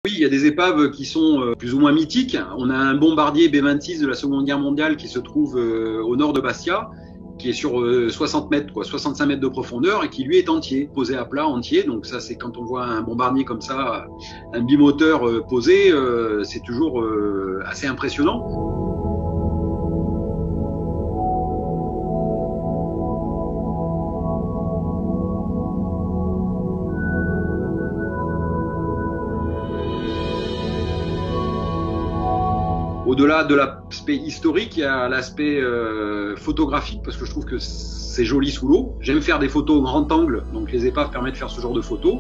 Oui, il y a des épaves qui sont plus ou moins mythiques. On a un bombardier B-26 de la Seconde Guerre mondiale qui se trouve au nord de Bastia, qui est sur 60 mètres, 65 mètres de profondeur, et qui lui est entier, posé à plat, entier. Donc ça, c'est quand on voit un bombardier comme ça, un bimoteur posé, c'est toujours assez impressionnant. Au-delà de l'aspect historique, il y a l'aspect photographique, parce que je trouve que c'est joli sous l'eau. J'aime faire des photos au grand angle, donc les épaves permettent de faire ce genre de photos.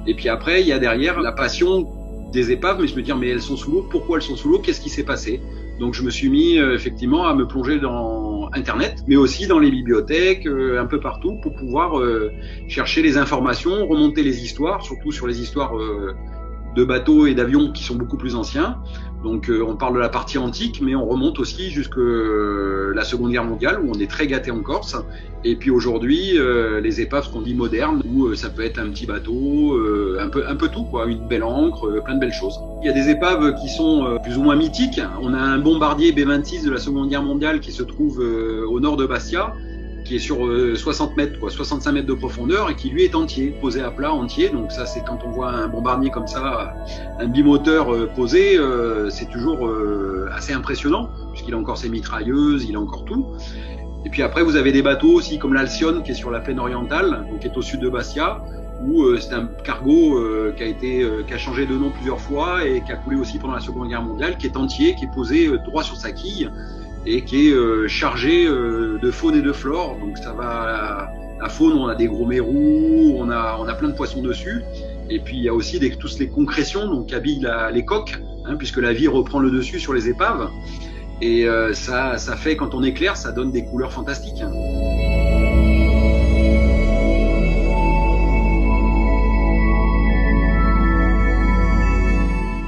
Et puis après, il y a derrière la passion des épaves, mais je me dis, mais elles sont sous l'eau, pourquoi elles sont sous l'eau, qu'est-ce qui s'est passé? Donc je me suis mis effectivement à me plonger dans Internet, mais aussi dans les bibliothèques, un peu partout, pour pouvoir chercher les informations, remonter les histoires, surtout sur les histoires de bateaux et d'avions qui sont beaucoup plus anciens. Donc on parle de la partie antique, mais on remonte aussi jusque la Seconde Guerre mondiale, où on est très gâté en Corse. Et puis aujourd'hui, les épaves, ce qu'on dit modernes, où ça peut être un petit bateau, un peu tout, quoi, une belle ancre, plein de belles choses. Il y a des épaves qui sont plus ou moins mythiques. On a un bombardier B-26 de la Seconde Guerre mondiale qui se trouve au nord de Bastia, qui est sur 60 mètres, 65 mètres de profondeur, et qui lui est entier, posé à plat, entier. Donc ça, c'est quand on voit un bombardier comme ça, un bimoteur posé, c'est toujours assez impressionnant, puisqu'il a encore ses mitrailleuses, il a encore tout. Et puis après, vous avez des bateaux aussi comme l'Alcyon, qui est sur la plaine orientale, donc qui est au sud de Bastia, où c'est un cargo qui a changé de nom plusieurs fois et qui a coulé aussi pendant la Seconde Guerre mondiale, qui est entier, qui est posé droit sur sa quille, et qui est chargé de faune et de flore. Donc ça va, la faune, on a des gros mérous, on a plein de poissons dessus, et puis il y a aussi toutes les concrétions, donc qui habillent les coques, puisque la vie reprend le dessus sur les épaves, et ça fait, quand on éclaire, ça donne des couleurs fantastiques.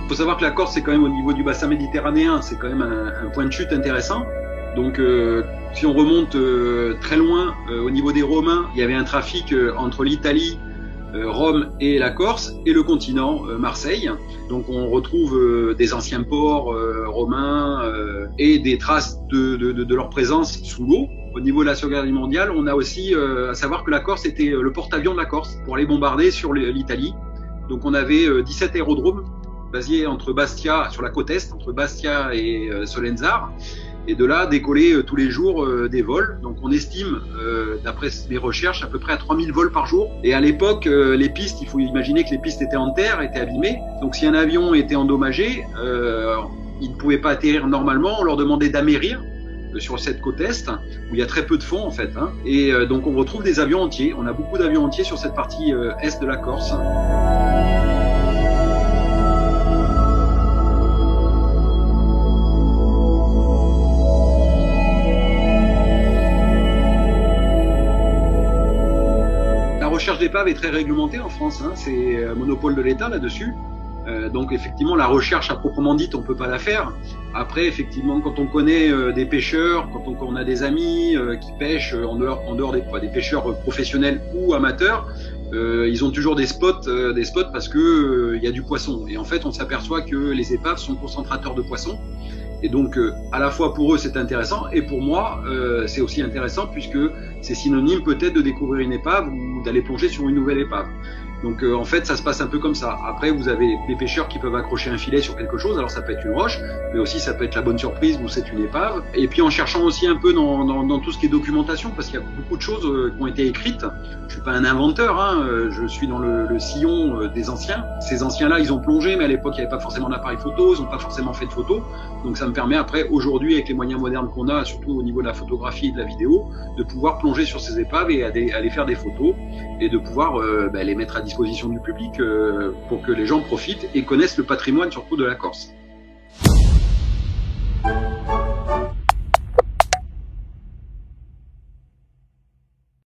Il faut savoir que la Corse, c'est quand même au niveau du bassin méditerranéen, c'est quand même un point de chute intéressant. Donc si on remonte très loin, au niveau des Romains, il y avait un trafic entre l'Italie, Rome et la Corse, et le continent, Marseille. Donc on retrouve des anciens ports romains et des traces de leur présence sous l'eau. Au niveau de la Seconde Guerre mondiale, on a aussi à savoir que la Corse était le porte-avions de la Corse pour aller bombarder sur l'Italie. Donc on avait 17 aérodromes basés entre Bastia, sur la côte est, entre Bastia et Solenzar, et de là décoller tous les jours des vols. Donc on estime, d'après mes recherches, à peu près à 3000 vols par jour. Et à l'époque, les pistes, il faut imaginer que les pistes étaient en terre, étaient abîmées. Donc si un avion était endommagé, il ne pouvait pas atterrir normalement, on leur demandait d'amérir sur cette côte est, où il y a très peu de fond en fait. Et donc on retrouve des avions entiers, on a beaucoup d'avions entiers sur cette partie est de la Corse. La recherche d'épave est très réglementée en France, c'est un monopole de l'État là-dessus. Donc effectivement, la recherche à proprement dite, on peut pas la faire. Après, effectivement, quand on connaît des pêcheurs, quand on a des amis qui pêchent en dehors des pêcheurs professionnels ou amateurs, ils ont toujours des spots parce que il y a du poisson. Et en fait, on s'aperçoit que les épaves sont concentrateurs de poissons. Et donc, à la fois pour eux, c'est intéressant, et pour moi, c'est aussi intéressant puisque c'est synonyme peut-être de découvrir une épave ou d'aller plonger sur une nouvelle épave. Donc en fait, ça se passe un peu comme ça. Après, vous avez les pêcheurs qui peuvent accrocher un filet sur quelque chose. Alors ça peut être une roche, mais aussi ça peut être la bonne surprise où c'est une épave. Et puis en cherchant aussi un peu dans tout ce qui est documentation, parce qu'il y a beaucoup de choses qui ont été écrites. Je suis pas un inventeur, je suis dans le sillon des anciens. Ces anciens-là, ils ont plongé, mais à l'époque, il n'y avait pas forcément d'appareil photo, ils n'ont pas forcément fait de photos. Donc ça me permet après, aujourd'hui, avec les moyens modernes qu'on a, surtout au niveau de la photographie et de la vidéo, de pouvoir plonger sur ces épaves et aller faire des photos et de pouvoir les mettre à disposition du public pour que les gens profitent et connaissent le patrimoine surtout de la Corse.